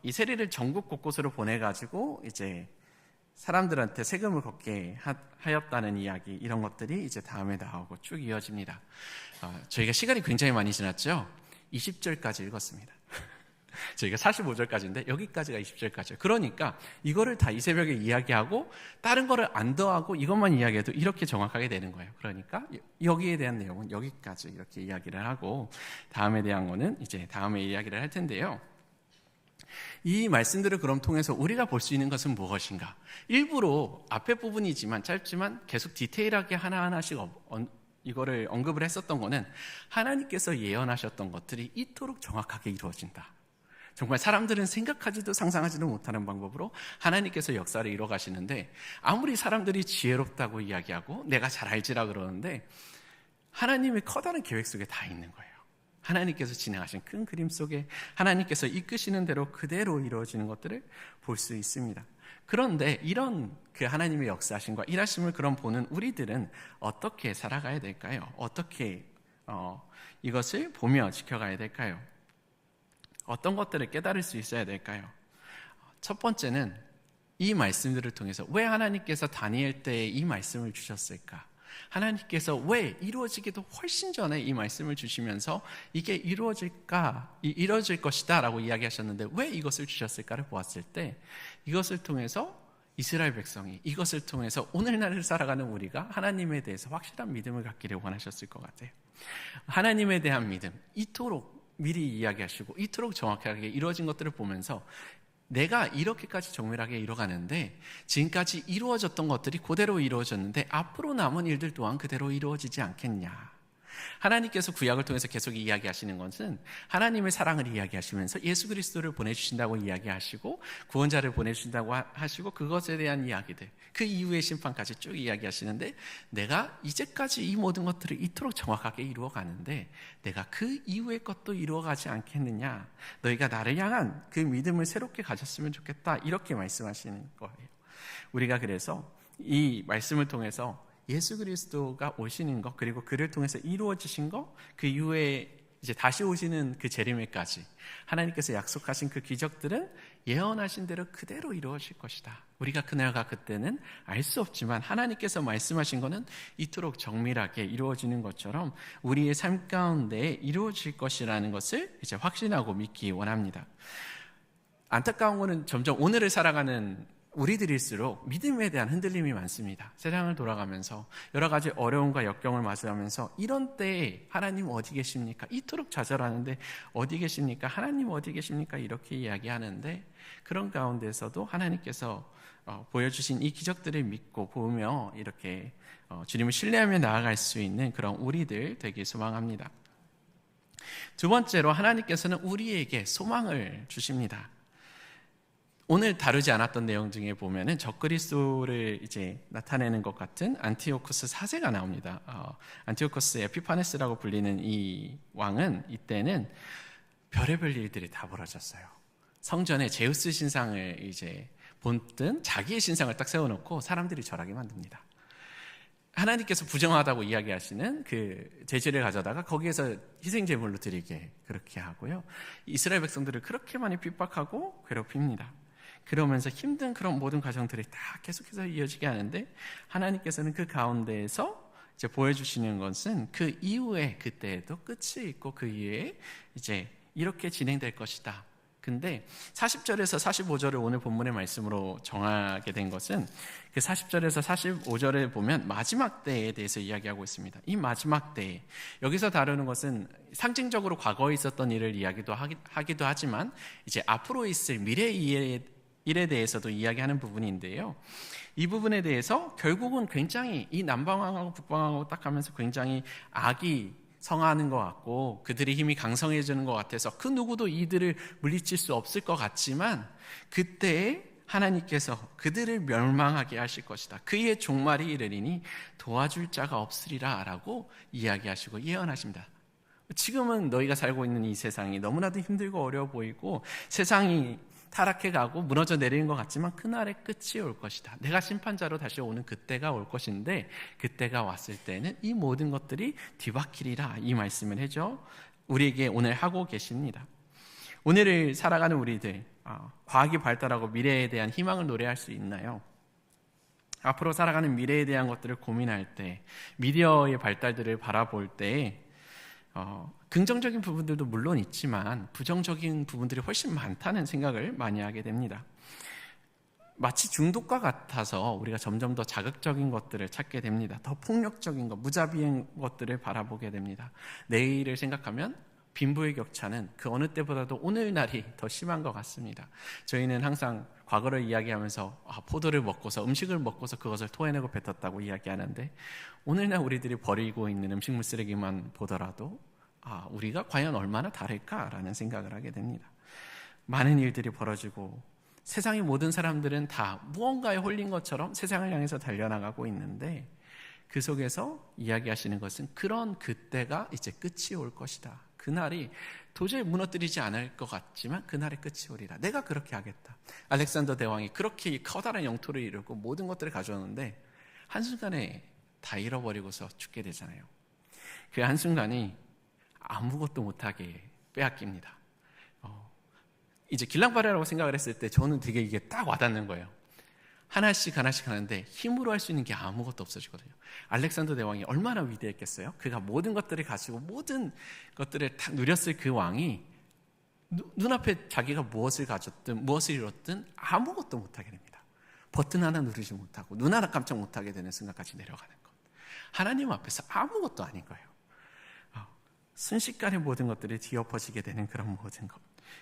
이 세리를 전국 곳곳으로 보내가지고 이제 사람들한테 세금을 걷게 하였다는 이야기, 이런 것들이 이제 다음에 나오고 쭉 이어집니다. 저희가 시간이 굉장히 많이 지났죠. 20절까지 읽었습니다. 저희가 45절까지인데 여기까지가 20절까지예요. 그러니까 이거를 다 이 새벽에 이야기하고 다른 거를 안 더하고 이것만 이야기해도 이렇게 정확하게 되는 거예요. 그러니까 여기에 대한 내용은 여기까지 이렇게 이야기를 하고 다음에 대한 거는 이제 다음에 이야기를 할 텐데요. 이 말씀들을 그럼 통해서 우리가 볼 수 있는 것은 무엇인가? 일부러 앞에 부분이지만 짧지만 계속 디테일하게 하나하나씩 이거를 언급을 했었던 거는 하나님께서 예언하셨던 것들이 이토록 정확하게 이루어진다. 정말 사람들은 생각하지도 상상하지도 못하는 방법으로 하나님께서 역사를 이루어 가시는데, 아무리 사람들이 지혜롭다고 이야기하고 내가 잘 알지라 그러는데 하나님의 커다란 계획 속에 다 있는 거예요. 하나님께서 진행하신 큰 그림 속에 하나님께서 이끄시는 대로 그대로 이루어지는 것들을 볼 수 있습니다. 그런데 이런 그 하나님의 역사하심과 일하심을 그럼 보는 우리들은 어떻게 살아가야 될까요? 어떻게 이것을 보며 지켜가야 될까요? 어떤 것들을 깨달을 수 있어야 될까요? 첫 번째는 이 말씀들을 통해서 왜 하나님께서 다니엘 때에 이 말씀을 주셨을까? 하나님께서 왜 이루어지기도 훨씬 전에 이 말씀을 주시면서 이게 이루어질 것이다 라고 이야기하셨는데 왜 이것을 주셨을까를 보았을 때, 이것을 통해서 이스라엘 백성이, 이것을 통해서 오늘날을 살아가는 우리가 하나님에 대해서 확실한 믿음을 갖기를 원하셨을 것 같아요. 하나님에 대한 믿음, 이토록 미리 이야기하시고 이토록 정확하게 이루어진 것들을 보면서 내가 이렇게까지 정밀하게 이뤄가는데 지금까지 이루어졌던 것들이 그대로 이루어졌는데 앞으로 남은 일들 또한 그대로 이루어지지 않겠냐. 하나님께서 구약을 통해서 계속 이야기하시는 것은 하나님의 사랑을 이야기하시면서 예수 그리스도를 보내주신다고 이야기하시고 구원자를 보내주신다고 하시고 그것에 대한 이야기들, 그 이후의 심판까지 쭉 이야기하시는데, 내가 이제까지 이 모든 것들을 이토록 정확하게 이루어가는데 내가 그 이후의 것도 이루어가지 않겠느냐. 너희가 나를 향한 그 믿음을 새롭게 가졌으면 좋겠다. 이렇게 말씀하시는 거예요. 우리가 그래서 이 말씀을 통해서 예수 그리스도가 오시는 것, 그리고 그를 통해서 이루어지신 것, 그 이후에 이제 다시 오시는 그 재림에까지 하나님께서 약속하신 그 기적들은 예언하신 대로 그대로 이루어질 것이다. 우리가 그날과 그때는 알 수 없지만 하나님께서 말씀하신 것은 이토록 정밀하게 이루어지는 것처럼 우리의 삶 가운데 이루어질 것이라는 것을 이제 확신하고 믿기 원합니다. 안타까운 것은 점점 오늘을 살아가는 우리들일수록 믿음에 대한 흔들림이 많습니다. 세상을 돌아가면서 여러 가지 어려움과 역경을 마주하면서 이런 때에 하나님 어디 계십니까? 이토록 좌절하는데 어디 계십니까? 하나님 어디 계십니까? 이렇게 이야기하는데, 그런 가운데서도 하나님께서 보여주신 이 기적들을 믿고 보며 이렇게 주님을 신뢰하며 나아갈 수 있는 그런 우리들 되길 소망합니다. 두 번째로 하나님께서는 우리에게 소망을 주십니다. 오늘 다루지 않았던 내용 중에 보면은 적그리스도를 이제 나타내는 것 같은 안티오코스 4세가 나옵니다. 안티오코스 에피파네스라고 불리는 이 왕은 이때는 별의별 일들이 다 벌어졌어요. 성전에 제우스 신상을 이제 본뜬 자기의 신상을 딱 세워놓고 사람들이 절하게 만듭니다. 하나님께서 부정하다고 이야기하시는 그 제지를 가져다가 거기에서 희생 제물로 드리게 그렇게 하고요. 이스라엘 백성들을 그렇게 많이 핍박하고 괴롭힙니다. 그러면서 힘든 그런 모든 과정들이 다 계속해서 이어지게 하는데, 하나님께서는 그 가운데에서 이제 보여주시는 것은 그 이후에 그때에도 끝이 있고 그 이후에 이제 이렇게 진행될 것이다. 근데 40절에서 45절을 오늘 본문의 말씀으로 정하게 된 것은 그 40절에서 45절에 보면 마지막 때에 대해서 이야기하고 있습니다. 이 마지막 때, 여기서 다루는 것은 상징적으로 과거에 있었던 일을 하기도 하지만 이제 앞으로 있을 미래의 일에 대해서도 이야기하는 부분인데요. 이 부분에 대해서 결국은 굉장히 이 남방왕하고 북방왕하고 딱 하면서 굉장히 악이 성하는 것 같고 그들의 힘이 강성해지는 것 같아서 그 누구도 이들을 물리칠 수 없을 것 같지만, 그때에 하나님께서 그들을 멸망하게 하실 것이다. 그의 종말이 이르리니 도와줄 자가 없으리라 라고 이야기하시고 예언하십니다. 지금은 너희가 살고 있는 이 세상이 너무나도 힘들고 어려워 보이고 세상이 타락해가고 무너져 내리는 것 같지만 그날의 끝이 올 것이다. 내가 심판자로 다시 오는 그때가 올 것인데, 그때가 왔을 때는 이 모든 것들이 뒤바뀌리라, 이 말씀을 해줘 우리에게 오늘 하고 계십니다. 오늘을 살아가는 우리들, 과학이 발달하고 미래에 대한 희망을 노래할 수 있나요? 앞으로 살아가는 미래에 대한 것들을 고민할 때, 미디어의 발달들을 바라볼 때 긍정적인 부분들도 물론 있지만 부정적인 부분들이 훨씬 많다는 생각을 많이 하게 됩니다. 마치 중독과 같아서 우리가 점점 더 자극적인 것들을 찾게 됩니다. 더 폭력적인 것, 무자비한 것들을 바라보게 됩니다. 내일을 생각하면 빈부의 격차는 그 어느 때보다도 오늘날이 더 심한 것 같습니다. 저희는 항상 과거를 이야기하면서 포도를 먹고서, 음식을 먹고서 그것을 토해내고 뱉었다고 이야기하는데, 오늘날 우리들이 버리고 있는 음식물 쓰레기만 보더라도 우리가 과연 얼마나 다를까라는 생각을 하게 됩니다. 많은 일들이 벌어지고 세상의 모든 사람들은 다 무언가에 홀린 것처럼 세상을 향해서 달려나가고 있는데 그 속에서 이야기하시는 것은 그런 그때가 이제 끝이 올 것이다. 그날이 도저히 무너뜨리지 않을 것 같지만 그날의 끝이 오리라. 내가 그렇게 하겠다. 알렉산더 대왕이 그렇게 커다란 영토를 이루고 모든 것들을 가져오는데 한순간에 다 잃어버리고서 죽게 되잖아요. 그 한순간이 아무것도 못하게 빼앗깁니다. 이제 길랑파래라고 생각을 했을 때 저는 되게 이게 딱 와닿는 거예요. 하나씩 하는데 힘으로 할 수 있는 게 아무것도 없어지거든요. 알렉산더 대왕이 얼마나 위대했겠어요? 그가 모든 것들을 가지고 모든 것들을 딱 누렸을 그 왕이 눈앞에 자기가 무엇을 가졌든 무엇을 이뤘든 아무것도 못하게 됩니다. 버튼 하나 누르지 못하고 눈 하나 깜짝 못하게 되는 순간까지 내려가는 것. 하나님 앞에서 아무것도 아닌 거예요. 순식간에 모든 것들이 뒤엎어지게 되는 그런 모든 것.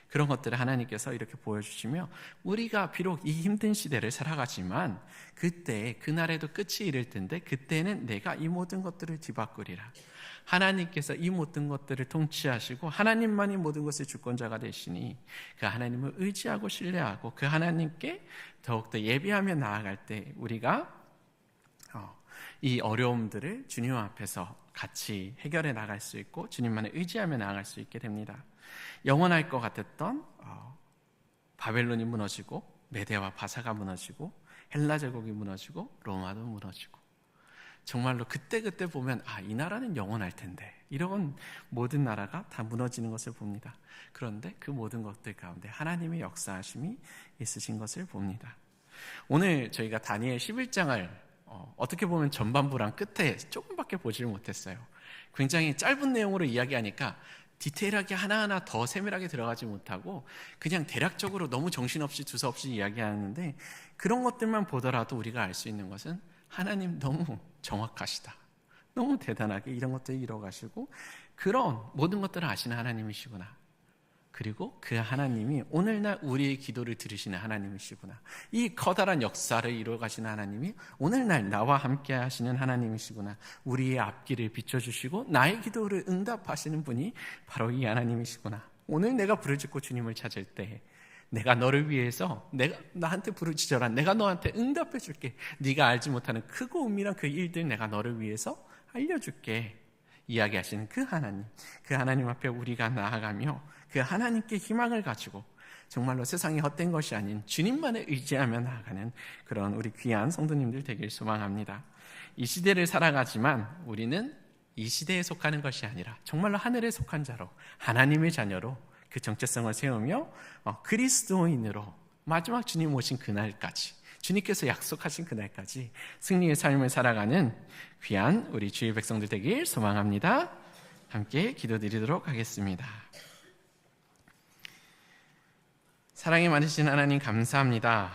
그런 것들을 하나님께서 이렇게 보여주시며 우리가 비록 이 힘든 시대를 살아가지만 그때 그날에도 끝이 이를 텐데 그때는 내가 이 모든 것들을 뒤바꾸리라. 하나님께서 이 모든 것들을 통치하시고 하나님만이 모든 것의 주권자가 되시니 그 하나님을 의지하고 신뢰하고 그 하나님께 더욱더 예비하며 나아갈 때 우리가 이 어려움들을 주님 앞에서 같이 해결해 나갈 수 있고 주님만을 의지하며 나아갈 수 있게 됩니다. 영원할 것 같았던 바벨론이 무너지고 메대와 바사가 무너지고 헬라 제국이 무너지고 로마도 무너지고 정말로 그때 보면 이 나라는 영원할 텐데 이런 모든 나라가 다 무너지는 것을 봅니다. 그런데 그 모든 것들 가운데 하나님의 역사하심이 있으신 것을 봅니다. 오늘 저희가 다니엘 11장을 어떻게 보면 전반부랑 끝에 조금밖에 보질 못했어요. 굉장히 짧은 내용으로 이야기하니까 디테일하게 하나하나 더 세밀하게 들어가지 못하고 그냥 대략적으로 너무 정신없이 두서없이 이야기하는데 그런 것들만 보더라도 우리가 알 수 있는 것은 하나님 너무 정확하시다. 너무 대단하게 이런 것들을 이뤄가시고 그런 모든 것들을 아시는 하나님이시구나. 그리고 그 하나님이 오늘날 우리의 기도를 들으시는 하나님이시구나. 이 커다란 역사를 이루어가시는 하나님이 오늘날 나와 함께 하시는 하나님이시구나. 우리의 앞길을 비춰주시고 나의 기도를 응답하시는 분이 바로 이 하나님이시구나. 오늘 내가 부르짖고 주님을 찾을 때 내가 너를 위해서 나한테 부르짖어라. 내가 너한테 응답해 줄게. 네가 알지 못하는 크고 은밀한 그 일들 내가 너를 위해서 알려줄게. 이야기하시는 그 하나님 앞에 우리가 나아가며 그 하나님께 희망을 가지고 정말로 세상이 헛된 것이 아닌 주님만을 의지하며 나아가는 그런 우리 귀한 성도님들 되길 소망합니다. 이 시대를 살아가지만 우리는 이 시대에 속하는 것이 아니라 정말로 하늘에 속한 자로 하나님의 자녀로 그 정체성을 세우며 그리스도인으로 마지막 주님 오신 그날까지 주님께서 약속하신 그날까지 승리의 삶을 살아가는 귀한 우리 주의 백성들 되길 소망합니다. 함께 기도드리도록 하겠습니다. 사랑이 많으신 하나님 감사합니다.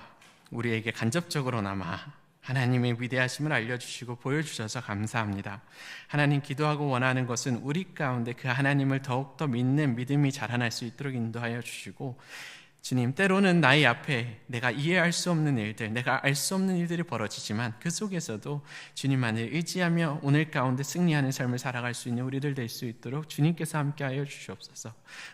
우리에게 간접적으로나마 하나님의 위대하심을 알려주시고 보여주셔서 감사합니다. 하나님 기도하고 원하는 것은 우리 가운데 그 하나님을 더욱더 믿는 믿음이 자라날 수 있도록 인도하여 주시고 주님 때로는 나의 앞에 내가 이해할 수 없는 일들 내가 알 수 없는 일들이 벌어지지만 그 속에서도 주님만을 의지하며 오늘 가운데 승리하는 삶을 살아갈 수 있는 우리들 될 수 있도록 주님께서 함께하여 주시옵소서.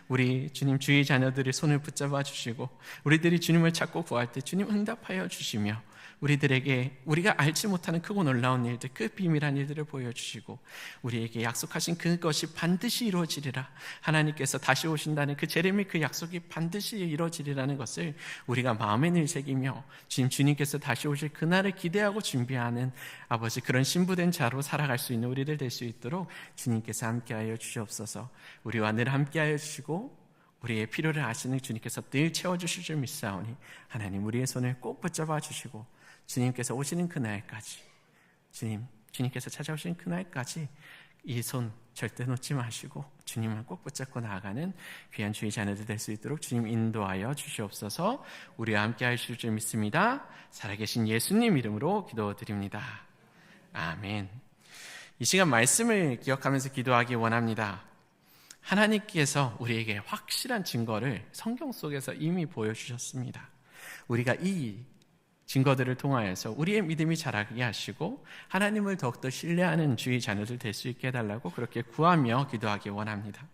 우리 주님 주의 자녀들의 손을 붙잡아 주시고 우리들이 주님을 찾고 구할 때 주님 응답하여 주시며 우리들에게 우리가 알지 못하는 크고 놀라운 일들 그 비밀한 일들을 보여주시고 우리에게 약속하신 그것이 반드시 이루어지리라. 하나님께서 다시 오신다는 그 재림의 그 약속이 반드시 이루어지리라는 것을 우리가 마음에 늘 새기며 주님께서 다시 오실 그날을 기대하고 준비하는 아버지 그런 신부된 자로 살아갈 수 있는 우리들 될 수 있도록 주님께서 함께하여 주시옵소서. 우리와 늘 함께하여 주시고 우리의 필요를 아시는 주님께서 늘 채워주실 줄 믿사오니 하나님 우리의 손을 꼭 붙잡아 주시고 주님께서 오시는 그날까지 주님께서 찾아오시는 그날까지 이 손 절대 놓지 마시고 주님만 꼭 붙잡고 나아가는 귀한 주의 자녀들 될 수 있도록 주님 인도하여 주시옵소서. 우리와 함께 하실 줄 믿습니다. 살아계신 예수님 이름으로 기도드립니다. 아멘. 이 시간 말씀을 기억하면서 기도하기 원합니다. 하나님께서 우리에게 확실한 증거를 성경 속에서 이미 보여주셨습니다. 우리가 이 증거들을 통하여서 우리의 믿음이 자라게 하시고 하나님을 더욱더 신뢰하는 주의 자녀들 될 수 있게 해달라고 그렇게 구하며 기도하기 원합니다.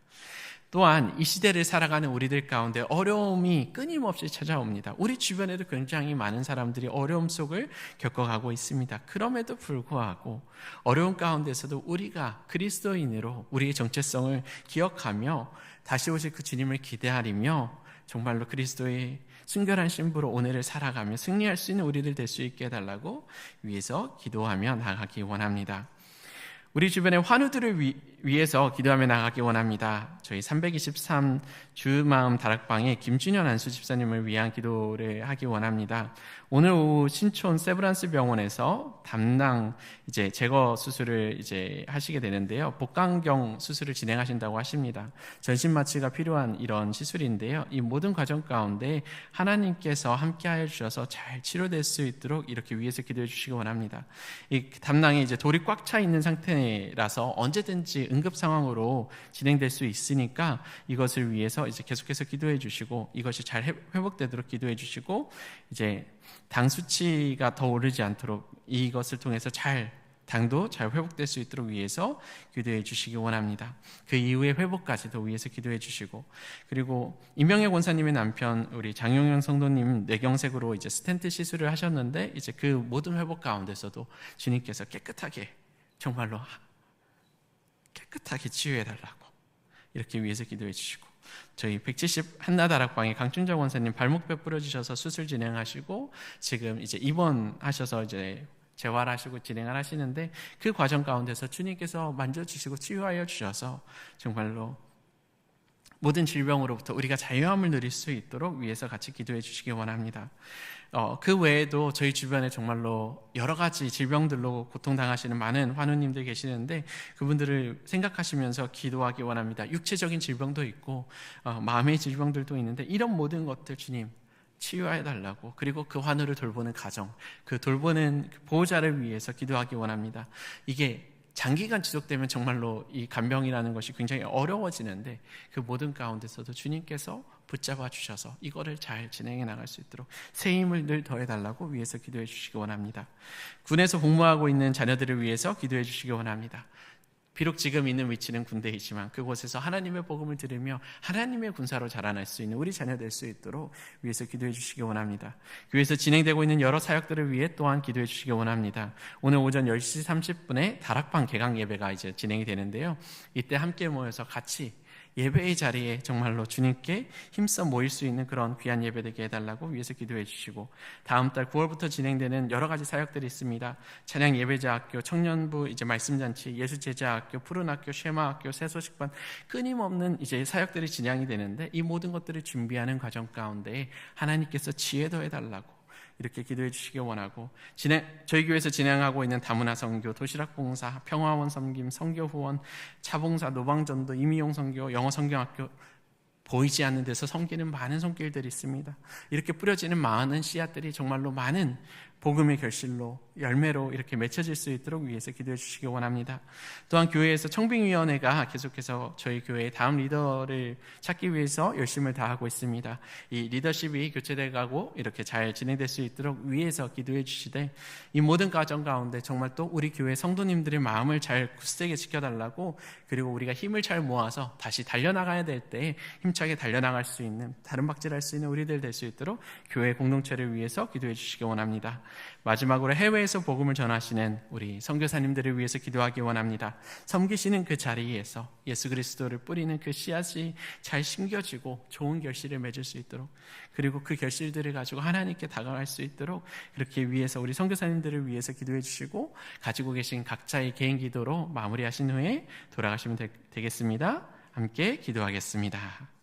또한 이 시대를 살아가는 우리들 가운데 어려움이 끊임없이 찾아옵니다. 우리 주변에도 굉장히 많은 사람들이 어려움 속을 겪어가고 있습니다. 그럼에도 불구하고 어려움 가운데서도 우리가 그리스도인으로 우리의 정체성을 기억하며 다시 오실 그 주님을 기대하리며 정말로 그리스도의 순결한 신부로 오늘을 살아가며 승리할 수 있는 우리들 될 수 있게 해달라고 위해서 기도하며 나가기 원합니다. 우리 주변의 환우들을 위해서 기도하며 나가기 원합니다. 저희 323 주마음 다락방에 김준현 안수 집사님을 위한 기도를 하기 원합니다. 오늘 오후 신촌 세브란스 병원에서 담낭 제거 수술을 하시게 되는데요. 복강경 수술을 진행하신다고 하십니다. 전신 마취가 필요한 이런 시술인데요. 이 모든 과정 가운데 하나님께서 함께하여 주셔서 잘 치료될 수 있도록 이렇게 위해서 기도해 주시기 원합니다. 이 담낭에 돌이 꽉 차 있는 상태라서 언제든지 응급 상황으로 진행될 수 있으니까 이것을 위해서 계속해서 기도해 주시고 이것이 잘 회복되도록 기도해 주시고 당 수치가 더 오르지 않도록 이것을 통해서 당도 잘 회복될 수 있도록 위해서 기도해 주시기 원합니다. 그 이후의 회복까지도 위해서 기도해 주시고, 그리고 임명혜 권사님의 남편 우리 장용영 성도님 뇌경색으로 스텐트 시술을 하셨는데 그 모든 회복 가운데서도 주님께서 정말로 깨끗하게 치유해 달라고 이렇게 위해서 기도해 주시고, 저희 170 한나다락방에 강춘정 원사님 발목뼈 부러지셔서 수술 진행하시고 지금 입원하셔서 재활하시고 진행을 하시는데 그 과정 가운데서 주님께서 만져주시고 치유하여 주셔서 정말로 모든 질병으로부터 우리가 자유함을 누릴 수 있도록 위해서 같이 기도해 주시기 원합니다. 그 외에도 저희 주변에 정말로 여러 가지 질병들로 고통당하시는 많은 환우님들 계시는데 그분들을 생각하시면서 기도하기 원합니다. 육체적인 질병도 있고 마음의 질병들도 있는데 이런 모든 것들 주님 치유해 달라고, 그리고 그 환우를 돌보는 가정, 그 돌보는 보호자를 위해서 기도하기 원합니다. 이게 장기간 지속되면 정말로 이 간병이라는 것이 굉장히 어려워지는데 그 모든 가운데서도 주님께서 붙잡아 주셔서 이거를 잘 진행해 나갈 수 있도록 새 힘을 늘 더해달라고 위해서 기도해 주시기 원합니다. 군에서 복무하고 있는 자녀들을 위해서 기도해 주시기 원합니다. 비록 지금 있는 위치는 군대이지만 그곳에서 하나님의 복음을 들으며 하나님의 군사로 자라날 수 있는 우리 자녀 될 수 있도록 위해서 기도해 주시기 원합니다. 교회에서 진행되고 있는 여러 사역들을 위해 또한 기도해 주시기 원합니다. 오늘 오전 10시 30분에 다락방 개강 예배가 진행이 되는데요. 이때 함께 모여서 같이 예배의 자리에 정말로 주님께 힘써 모일 수 있는 그런 귀한 예배 되게 해달라고 위해서 기도해 주시고, 다음 달 9월부터 진행되는 여러 가지 사역들이 있습니다. 찬양 예배자학교, 청년부 말씀잔치, 예수제자학교, 푸른학교, 쉐마학교, 새소식반, 끊임없는 사역들이 진행이 되는데 이 모든 것들을 준비하는 과정 가운데 하나님께서 지혜 더해달라고 이렇게 기도해 주시기 원하고, 저희 교회에서 진행하고 있는 다문화 선교, 도시락 봉사, 평화원 섬김, 선교 후원, 차봉사, 노방전도, 임의용 선교, 영어 성경학교, 보이지 않는 데서 섬기는 많은 손길들이 있습니다. 이렇게 뿌려지는 많은 씨앗들이 정말로 많은 복음의 결실로 열매로 이렇게 맺혀질 수 있도록 위해서 기도해 주시기 원합니다. 또한 교회에서 청빙위원회가 계속해서 저희 교회의 다음 리더를 찾기 위해서 열심을 다하고 있습니다. 이 리더십이 교체돼 가고 이렇게 잘 진행될 수 있도록 위해서 기도해 주시되, 이 모든 과정 가운데 정말 또 우리 교회 성도님들의 마음을 잘 굳세게 지켜달라고, 그리고 우리가 힘을 잘 모아서 다시 달려나가야 될 때 힘차게 달려나갈 수 있는, 다른 박질할 수 있는 우리들 될 수 있도록 교회 공동체를 위해서 기도해 주시기 원합니다. 마지막으로 해외에서 복음을 전하시는 우리 선교사님들을 위해서 기도하기 원합니다. 섬기시는 그 자리에서 예수 그리스도를 뿌리는 그 씨앗이 잘 심겨지고 좋은 결실을 맺을 수 있도록, 그리고 그 결실들을 가지고 하나님께 다가갈 수 있도록 그렇게 위해서 우리 선교사님들을 위해서 기도해 주시고, 가지고 계신 각자의 개인 기도로 마무리하신 후에 돌아가시면 되겠습니다. 함께 기도하겠습니다.